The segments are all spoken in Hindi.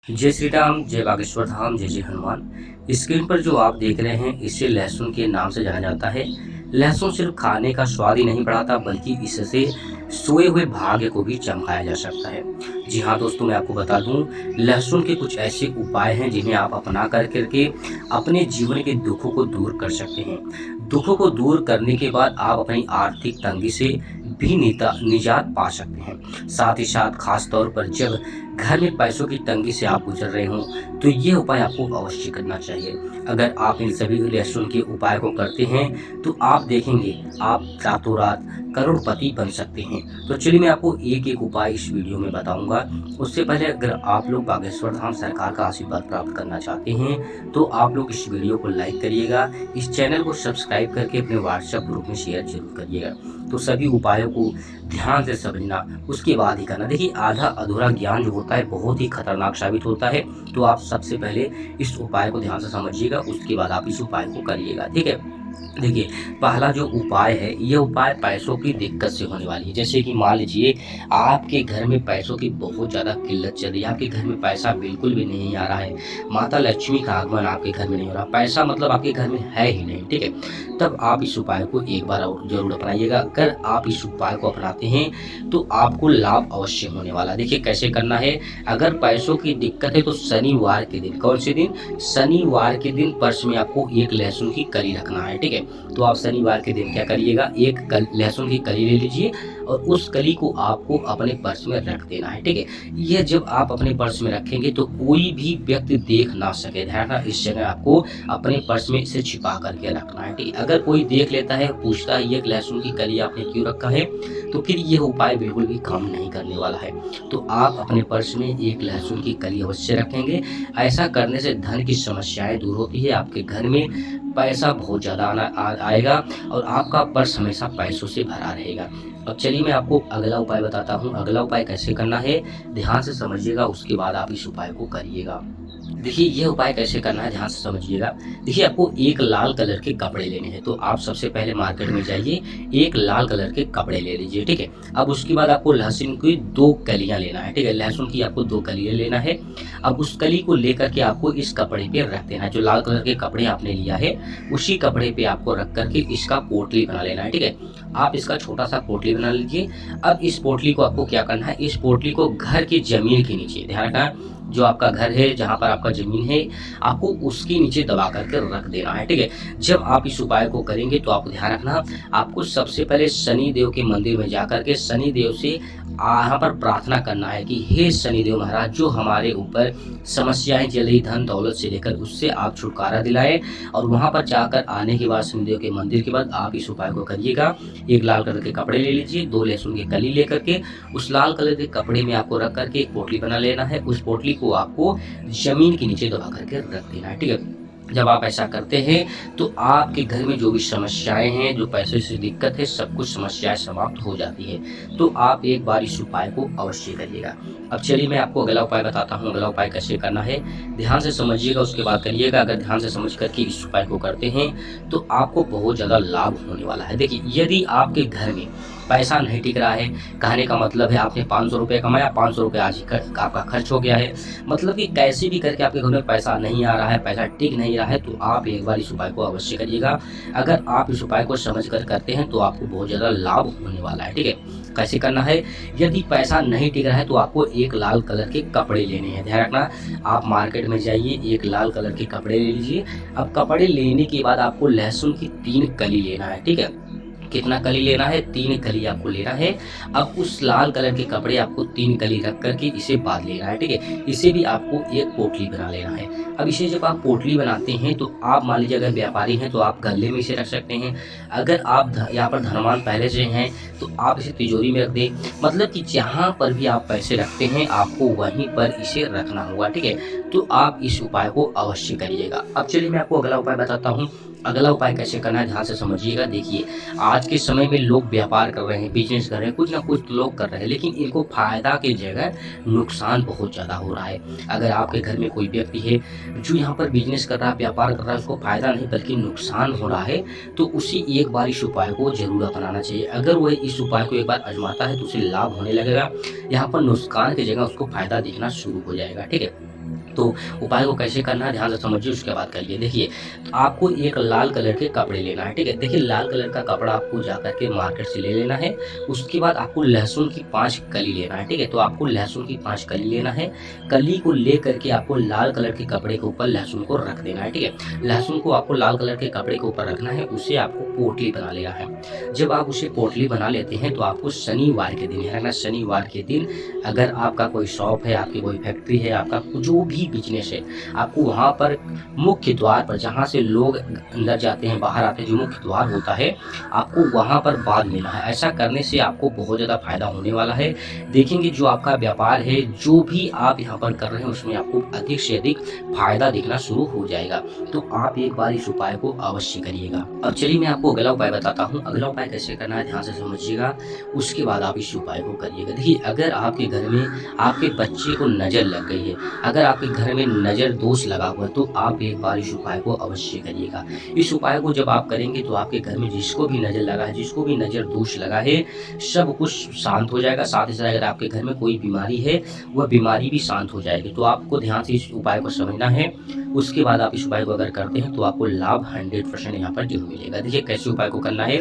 जय श्री राम, जय बागेश्वर धाम, जय जय हनुमान। स्क्रीन पर जो आप देख रहे हैं इसे लहसुन के नाम से जाना जाता है। लहसुन सिर्फ खाने का स्वाद ही नहीं बढ़ाता बल्कि इससे सोए हुए भाग्य को भी चमकाया जा सकता है। जी हाँ दोस्तों, मैं आपको बता दूं, लहसुन के कुछ ऐसे उपाय हैं जिन्हें आप अपना कर करके अपने जीवन के दुखों को दूर कर सकते हैं। दुखों को दूर करने के बाद आप अपनी आर्थिक तंगी से भी निजात पा सकते हैं। साथ ही साथ खास तौर पर जब घर में पैसों की तंगी से आप गुजर रहे हों तो ये उपाय आपको अवश्य करना चाहिए। अगर आप इन सभी लहसुन के उपाय को करते हैं तो आप देखेंगे आप रातों रात करोड़पति बन सकते हैं। तो चलिए मैं आपको एक एक उपाय इस वीडियो में बताऊंगा। उससे पहले अगर आप लोग बागेश्वर धाम सरकार का आशीर्वाद प्राप्त करना चाहते हैं तो आप लोग इस वीडियो को लाइक करिएगा, इस चैनल को सब्सक्राइब करके अपने व्हाट्सएप ग्रुप में शेयर जरूर करिएगा। तो सभी उपायों को ध्यान से समझना, उसके बाद ही करना। देखिए, आधा अधूरा ज्ञान जो होता है बहुत ही खतरनाक साबित होता है। तो आप सबसे पहले इस उपाय को ध्यान से समझिएगा, उसके बाद आप इस उपाय को करिएगा, ठीक है। देखिए, पहला जो उपाय है ये उपाय पैसों की दिक्कत से होने वाली है। जैसे कि मान लीजिए आपके घर में पैसों की बहुत ज़्यादा किल्लत चल रही है, आपके घर में पैसा बिल्कुल भी नहीं आ रहा है, माता लक्ष्मी का आगमन आपके घर में नहीं हो रहा, पैसा मतलब आपके घर में है ही नहीं, ठीक है। तब आप इस उपाय को एक बार और जरूर अपनाइएगा। अगर आप इस उपाय को अपनाते हैं तो आपको लाभ अवश्य होने वाला है। देखिए कैसे करना है। अगर पैसों की दिक्कत है तो शनिवार के दिन, कौन से दिन, शनिवार के दिन पर्स में आपको एक लहसुन की कली रखना है, ठीक है। तो आप शनिवार के दिन क्या करिएगा, एक लहसुन की कली ले लीजिए और उस कली को आपको अपने पर्स में रख देना है, ठीक है। यह जब आप अपने पर्स में रखेंगे तो कोई भी व्यक्ति देख ना सके। ध्यान रखना, इस जगह आपको अपने पर्स में इसे छिपा करके रखना है, ठीक है। अगर कोई देख लेता है, पूछता है ये लहसुन की कली आपने क्यों रखा है, तो फिर यह उपाय बिल्कुल भी काम नहीं करने वाला है। तो आप अपने पर्स में एक लहसुन की कली अवश्य रखेंगे। ऐसा करने से धन की समस्याएं दूर होती है, आपके घर में पैसा बहुत ज़्यादा आएगा और आपका पर्स हमेशा पैसों से भरा रहेगा। अब चलिए मैं आपको अगला उपाय बताता हूँ। अगला उपाय कैसे करना है ध्यान से समझिएगा, उसके बाद आप इस उपाय को करिएगा। देखिए ये उपाय कैसे करना है ध्यान से समझिएगा। देखिए आपको एक लाल कलर के कपड़े लेने हैं, तो आप सबसे पहले मार्केट में जाइए, एक लाल कलर के कपड़े ले लीजिए, ठीक है। अब उसके बाद आपको लहसुन की 2 कलियां लेना है, ठीक है। लहसुन की आपको 2 कलियां लेना है। अब उस कली को लेकर के आपको इस कपड़े पे रख देना है। जो लाल कलर के कपड़े आपने लिया है उसी कपड़े पे आपको रख करके इसका पोटली बना लेना है, ठीक है। आप इसका छोटा सा पोटली बना लीजिए। अब इस पोटली को आपको क्या करना है, इस पोटली को घर की जमीन के नीचे, ध्यान रखना, जो आपका घर है जहाँ पर आपका जमीन है आपको उसके नीचे दबा करके रख देना है, ठीक है। जब आप इस उपाय को करेंगे तो आपको ध्यान रखना, आपको सबसे पहले शनि देव के मंदिर में जाकर के शनि देव से यहाँ पर प्रार्थना करना है कि हे शनि देव महाराज, जो हमारे ऊपर समस्याएं चल रही धन दौलत से लेकर उससे आप छुटकारा दिलाए। और वहाँ पर जाकर आने के बाद शनिदेव के मंदिर के बाद आप इस उपाय को करिएगा। एक लाल कलर के कपड़े ले लीजिए, 2 लहसुन की कली लेकर के उस लाल कलर के कपड़े में आपको रख करके एक पोटली बना लेना है। उस पोटली को आपको जमीन के नीचे दबा करके रख देना है, ठीक है। जब आप ऐसा करते हैं तो आपके घर में जो भी समस्याएं हैं, जो पैसे से दिक्कत है, सब कुछ समस्याएं समाप्त हो जाती है। तो आप एक बार इस उपाय को अवश्य करिएगा। अब चलिए मैं आपको अगला उपाय बताता हूँ। अगला उपाय कैसे करना है ध्यान से समझिएगा, उसके बाद करिएगा। अगर ध्यान से समझ करके इस उपाय को करते हैं तो आपको बहुत ज़्यादा लाभ होने वाला है। देखिए, यदि आपके घर में पैसा नहीं टिक रहा है, कहने का मतलब है आपने 500 रुपये कमाया, 500 रुपये आज ही आपका खर्च हो गया है, मतलब कि कैसे भी करके आपके घर में पैसा नहीं आ रहा है, पैसा टिक नहीं रहा है, तो आप एक बार इस उपाय को अवश्य करिएगा। अगर आप इस उपाय को समझ कर करते हैं तो आपको बहुत ज़्यादा लाभ होने वाला है, ठीक है। कैसे करना है, यदि पैसा नहीं टिक रहा है तो आपको एक लाल कलर के कपड़े लेने हैं। ध्यान रखना, आप मार्केट में जाइए, एक लाल कलर के कपड़े ले लीजिए। अब कपड़े लेने के बाद आपको लहसुन की 3 कली लेना है, ठीक है। कितना कली लेना है, 3 कली आपको लेना है। अब उस लाल कलर के कपड़े आपको 3 कली रख करके इसे बांध लेना है, ठीक है। इसे भी आपको एक पोटली बना लेना है। अब इसे जब आप पोटली बनाते हैं तो आप मान लीजिए अगर व्यापारी हैं तो आप गले में इसे रख सकते हैं। अगर आप यहाँ पर धनवान पहले से हैं तो आप इसे तिजोरी में रख दें। मतलब कि जहाँ पर भी आप पैसे रखते हैं आपको वहीं पर इसे रखना होगा, ठीक है। तो आप इस उपाय को अवश्य करिएगा। अब चलिए मैं आपको अगला उपाय बताता हूँ। अगला उपाय कैसे करना है ध्यान से समझिएगा। देखिए, आज के समय में लोग व्यापार कर रहे हैं, बिजनेस कर रहे हैं, कुछ ना कुछ लोग कर रहे हैं, लेकिन इनको फायदा की जगह नुकसान बहुत ज़्यादा हो रहा है। अगर आपके घर में कोई व्यक्ति है जो यहाँ पर बिजनेस कर रहा है, व्यापार कर रहा है, उसको फायदा नहीं बल्कि नुकसान हो रहा है, तो उसे एक बार इस उपाय को जरूर अपनाना चाहिए। अगर वह इस उपाय को एक बार आजमाता है तो उसे लाभ होने लगेगा। यहाँ पर नुकसान की जगह उसको फायदा दिखना शुरू हो जाएगा, ठीक है। तो उपाय को कैसे करना है ध्यान से समझिए, उसके बाद करिए। देखिए, तो आपको एक लाल कलर के कपड़े लेना है, ठीक है। देखिए, लाल कलर का कपड़ा आपको जा करके मार्केट से ले लेना है। उसके बाद आपको लहसुन की 5 कली लेना है, ठीक है। तो आपको लहसुन की 5 कली लेना है। कली को ले करके आपको लाल कलर के कपड़े के ऊपर लहसुन को रख देना है, ठीक है। लहसुन को आपको लाल कलर के कपड़े के ऊपर रखना है, उसे आपको पोटली बना लेना है। जब आप उसे पोटली बना लेते हैं तो आपको शनिवार के दिन है ना, शनिवार के दिन अगर आपका कोई शॉप है, आपकी कोई फैक्ट्री है, आपका जो भी बिजनेस है, आपको वहाँ पर मुख्य द्वार पर जहाँ से लोग अंदर जाते हैं बाहर आते हैं, जो मुख्य द्वार होता है, आपको वहाँ पर बांध लेना है। ऐसा करने से आपको बहुत ज़्यादा फायदा होने वाला है। देखेंगे जो आपका व्यापार है, जो भी आप यहाँ पर कर रहे हैं, उसमें आपको अधिक से अधिक फायदा दिखना शुरू हो जाएगा। तो आप एक बार इस उपाय को अवश्य करिएगा। अब चलिए मैं आपको अगला उपाय बताता हूँ। अगला उपाय कैसे करना है ध्यान से समझिएगा, उसके बाद आप इस उपाय को करिएगा। देखिए, अगर आपके घर में आपके बच्चे को नज़र लग गई है, अगर आपके घर में नज़र दोष लगा हुआ है, तो आप एक बार इस उपाय को अवश्य करिएगा। इस उपाय को जब आप करेंगे तो आपके घर में जिसको भी नज़र लगा है, जिसको भी नज़र दोष लगा है, सब कुछ शांत हो जाएगा। साथ ही साथ अगर आपके घर में कोई बीमारी है, वह बीमारी भी शांत हो जाएगी। तो आपको ध्यान से इस उपाय को समझना है। उसके बाद आप इस उपाय को अगर करते हैं तो आपको लाभ 100% यहाँ पर जरूर मिलेगा। देखिए, कैसे उपाय को करना है।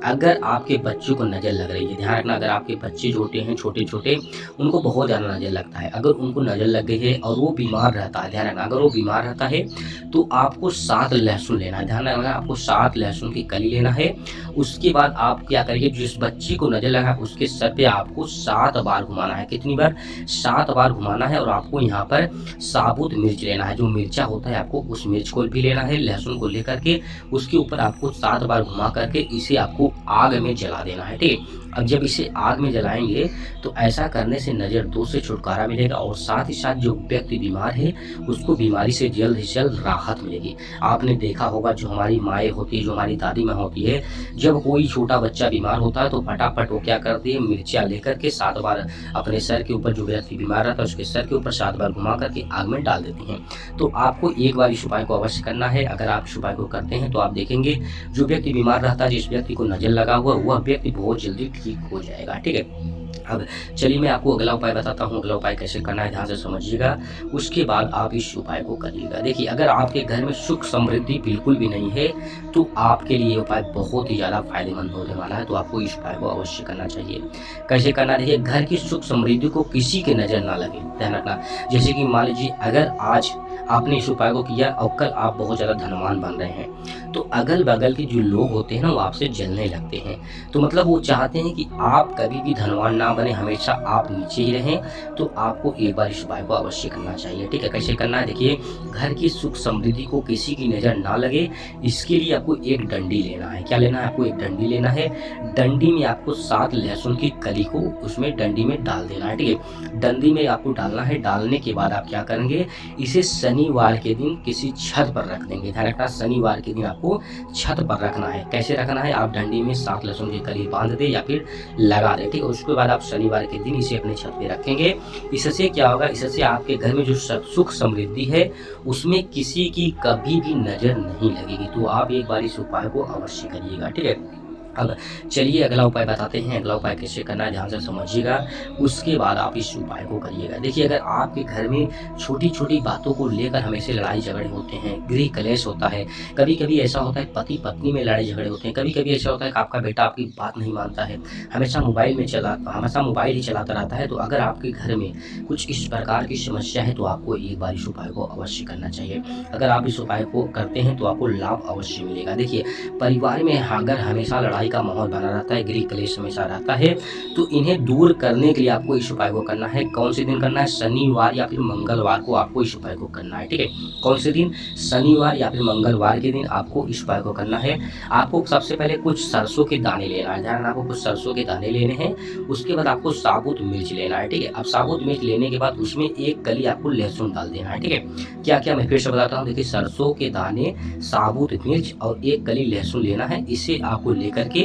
अगर आपके बच्चों को नज़र लग रही है, ध्यान रखना, अगर आपके बच्चे जो होते हैं छोटे छोटे, उनको बहुत ज़्यादा नज़र लगता है, अगर उनको नज़र लग गई है और वो बीमार रहता है, ध्यान रखना, अगर वो बीमार रहता है तो आपको 7 लहसुन लेना है। ध्यान रखना, आपको 7 लहसुन की कली लेना है। उसके बाद आप क्या करिए, जिस बच्ची को नज़र लगा है उसके सर पे आपको 7 बार घुमाना है। कितनी बार? 7 बार घुमाना है। और आपको यहाँ पर साबुत मिर्च लेना है, जो मिर्चा होता है, आपको उस मिर्च को भी लेना है। लहसुन को लेकर के उसके ऊपर आपको 7 बार घुमा करके इसे आपको आग में जला देना है, ठीक है। अब जब इसे आग में जलाएंगे तो ऐसा करने से नज़र दोष से छुटकारा मिलेगा, और साथ ही साथ जो व्यक्ति बीमार है उसको बीमारी से जल्द से जल्द राहत मिलेगी। आपने देखा होगा, जो हमारी माएँ होती है, जो हमारी दादी माँ होती है, जब कोई छोटा बच्चा बीमार होता है तो फटाफट वो क्या करती है, मिर्चियाँ लेकर के 7 बार अपने सर के ऊपर, जो व्यक्ति बीमार रहता है उसके सर के ऊपर 7 बार घुमा करके आग में डाल देती हैं। तो आपको एक बार इस उपाय को अवश्य करना है। अगर आप इस उपाय को करते हैं तो आप देखेंगे जो व्यक्ति बीमार रहता है, जिस व्यक्ति को नज़र लगा हुआ, वह व्यक्ति बहुत जल्दी ठीक हो जाएगा, ठीक है। अब चलिए मैं आपको अगला उपाय बताता हूँ। अगला उपाय कैसे करना है ध्यान से समझिएगा, उसके बाद आप इस उपाय को करिएगा। देखिए, अगर आपके घर में सुख समृद्धि बिल्कुल भी नहीं है तो आपके लिए उपाय बहुत ही ज़्यादा फायदेमंद होने वाला है। तो आपको इस उपाय को अवश्य करना चाहिए। कैसे करना है? देखिए, घर की सुख समृद्धि को किसी के नज़र ना लगे, ध्यान रखना। जैसे कि मान लीजिए, अगर आज आपने इस उपाय को किया और कल आप बहुत ज़्यादा धनवान बन रहे हैं, तो अगल बगल के जो लोग होते हैं ना, वो आपसे जलने लगते हैं। तो मतलब वो चाहते हैं कि आप कभी भी धनवान ना बने, हमेशा आप नीचे ही रहें। तो आपको एक बार इस उपाय को अवश्य करना चाहिए, ठीक है। कैसे करना है? देखिए, घर की सुख समृद्धि को किसी की नज़र ना लगे, इसके लिए आपको एक डंडी लेना है। क्या लेना है? आपको एक डंडी लेना है। डंडी में आपको 7 लहसुन की कली को उसमें डंडी में डाल देना है, ठीक है। डंडी में आपको डालना है। डालने के बाद आप क्या करेंगे, इसे शनिवार के दिन किसी छत पर रख देंगे। ध्यान रखना, शनिवार के दिन आपको छत पर रखना है। कैसे रखना है? आप डंडी में 7 लहसुन की कली बांध दे या फिर लगा दे, ठीक है। उसके बाद आप शनिवार के दिन इसे अपने छत पे रखेंगे। इससे क्या होगा? इससे आपके घर में जो सुख समृद्धि है उसमें किसी की कभी भी नज़र नहीं लगेगी। तो आप एक बार इस उपाय को अवश्य करिएगा, ठीक है। अब चलिए अगला उपाय बताते हैं। अगला उपाय कैसे करना है ध्यान से समझिएगा, उसके बाद आप इस उपाय को करिएगा। देखिए, अगर आपके घर में छोटी छोटी बातों को लेकर हमेशा लड़ाई झगड़े होते हैं, गृह कलेश होता है, कभी कभी ऐसा होता है पति पत्नी में लड़ाई झगड़े होते हैं, कभी कभी ऐसा होता है कि आपका बेटा आपकी बात नहीं मानता है, हमेशा मोबाइल ही चलाता रहता है, तो अगर आपके घर में कुछ इस प्रकार की समस्या है तो आपको एक बार इस उपाय को अवश्य करना चाहिए। अगर आप इस उपाय को करते हैं तो आपको लाभ अवश्य मिलेगा। देखिए, परिवार में अगर हमेशा लड़ाई का माहौल बना रहता है, गृह कलेश हमेशा रहता है, तो इन्हें दूर करने के लिए आपको इस उपाय को करना है। कौन से दिन करना है? शनिवार या फिर मंगलवार को आपको इस उपाय को करना है, ठीक है। कौन से दिन? शनिवार या फिर मंगलवार के दिन आपको इस उपाय को करना है। आपको सबसे पहले कुछ सरसों के दाने लेना है, ध्यान, आपको कुछ सरसों के दाने लेने हैं। उसके बाद आपको साबुत मिर्च लेना है, ठीक है। अब साबुत मिर्च लेने के बाद उसमें एक कली आपको लहसुन डाल देना है, ठीक है। क्या क्या मैं फिर से बताता हूँ। देखिए, सरसों के दाने, साबुत मिर्च और एक कली लहसुन लेना है। इसे आपको लेकर के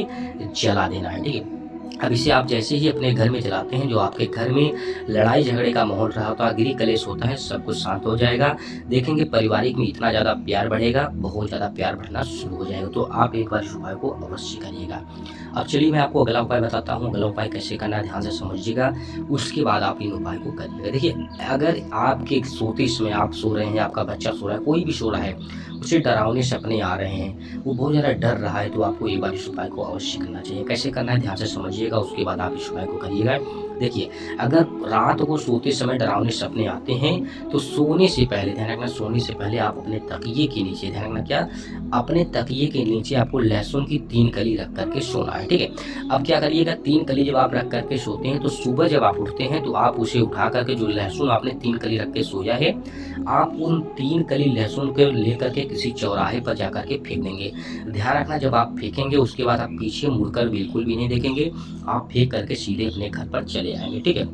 जला देना है, ठीक है। अब इसे आप जैसे ही अपने घर में चलाते हैं, जो आपके घर में लड़ाई झगड़े का माहौल रहा होता है, गृह कलेश होता है, सब कुछ शांत हो जाएगा। देखेंगे पारिवारिक में इतना ज़्यादा प्यार बढ़ेगा, बहुत ज़्यादा प्यार बढ़ना शुरू हो जाएगा। तो आप एक बार इस उपाय को अवश्य करिएगा। अब चलिए मैं आपको अगला उपाय बताता हूँ। अगला उपाय कैसे करना है ध्यान से समझिएगा, उसके बाद आप इन उपाय को करिएगा। देखिए, अगर आपके सोते समय आप सो रहे हैं, आपका बच्चा सो रहा है, कोई भी सो रहा है, उसे डरावने सपने आ रहे हैं, वो बहुत ज़्यादा डर रहा है, तो आपको एक बार इस उपाय को अवश्य करना चाहिए। कैसे करना है ध्यान से समझिएगा, उसके बाद आप इस उपाय को करिएगा। देखिए, अगर रात को सोते समय डरावने सपने आते हैं, तो सोने से पहले ध्यान रखना, सोने से पहले आप अपने तकिए के नीचे, ध्यान रखना क्या, अपने तकिए के नीचे आपको लहसुन की 3 कली रख करके सोना है, ठीक है। अब क्या करिएगा, 3 कली जब आप रख करके सोते हैं, तो सुबह जब आप उठते हैं, तो आप उसे उठा करके, जो लहसुन आपने 3 कली रख के सोया है, आप उन 3 कली लहसुन को लेकर के किसी चौराहे पर जाकर के फेंक देंगे। ध्यान रखना, जब आप फेंकेंगे उसके बाद आप पीछे मुड़कर बिल्कुल भी नहीं देखेंगे, आप फेंक करके सीधे अपने घर पर चले आएंगे, ठीक है।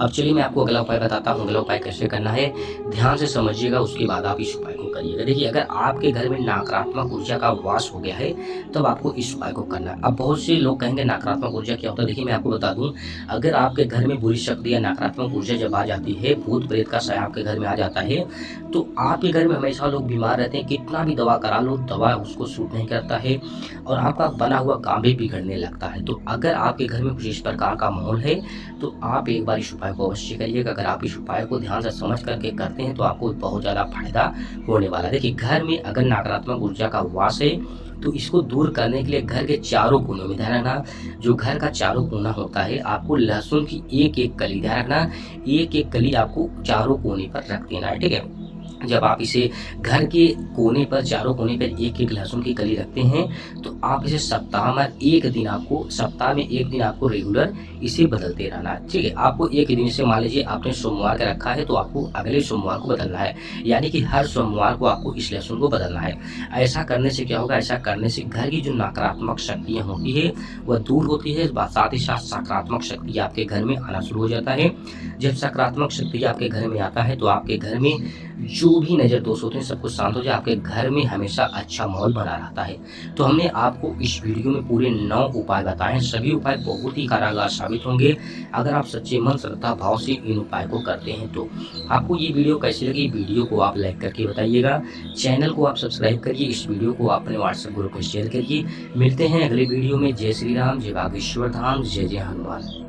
अब चलिए मैं आपको अगला उपाय बताता हूँ। अगला उपाय कैसे करना है ध्यान से समझिएगा, उसके बाद आप इस उपाय को करिएगा। देखिए, अगर आपके घर में नकारात्मक ऊर्जा का वास हो गया है, तब आपको इस उपाय को करना है। अब बहुत से लोग कहेंगे नकारात्मक ऊर्जा क्या होता है। देखिए, मैं आपको बता दूं, अगर आपके घर में बुरी शक्ति या नकारात्मक ऊर्जा जब आ जाती है, भूत प्रेत का साया आपके घर में आ जाता है, तो आपके घर में हमेशा लोग बीमार रहते हैं। कितना भी दवा करा लो, दवा उसको सूट नहीं करता है और आपका बना हुआ काम भी बिगड़ने लगता है। तो अगर आपके घर में कुछ इस प्रकार का माहौल है, तो आप एक बार इस उपाय को अवश्य करिएगा। अगर आप इस उपाय को ध्यान से समझ करके करते हैं, तो आपको बहुत ज़्यादा फायदा होने वाला है। देखिए, घर में अगर नकारात्मक ऊर्जा का वास है, तो इसको दूर करने के लिए घर के चारों कोनों में, ध्यान रखना, जो घर का चारों कोना होता है, आपको लहसुन की एक एक कली, ध्यान रखना, एक एक कली आपको चारों कोने पर रख देना है, ठीक है। जब आप इसे घर के कोने पर, चारों कोने पर एक एक लहसुन की कली रखते हैं, तो आप इसे सप्ताह में एक दिन आपको रेगुलर इसे बदलते रहना है, ठीक है। आपको एक दिन से, मान लीजिए आपने सोमवार का रखा है, तो आपको अगले सोमवार को बदलना है, यानी कि हर सोमवार को आपको इस लहसुन को बदलना है। ऐसा करने से क्या होगा, ऐसा करने से घर की जो नकारात्मक शक्तियाँ होती है वह दूर होती है, साथ ही साथ सकारात्मक शक्ति आपके घर में आना शुरू हो जाता है। जब सकारात्मक शक्ति आपके घर में आता है, तो आपके घर में जो भी नज़र दोष होते हैं सब कुछ शांत हो जाए, आपके घर में हमेशा अच्छा माहौल बना रहता है। तो हमने आपको इस वीडियो में पूरे 9 उपाय बताए हैं। सभी उपाय बहुत ही कारगर साबित होंगे अगर आप सच्चे मन, श्रद्धा भाव से इन उपाय को करते हैं। तो आपको ये वीडियो कैसी लगी, वीडियो को आप लाइक करके बताइएगा, चैनल को आप सब्सक्राइब करिए, इस वीडियो को अपने व्हाट्सएप ग्रुप में शेयर करिए। मिलते हैं अगले वीडियो में। जय श्री राम, जय बागेश्वर धाम, जय जय हनुमान।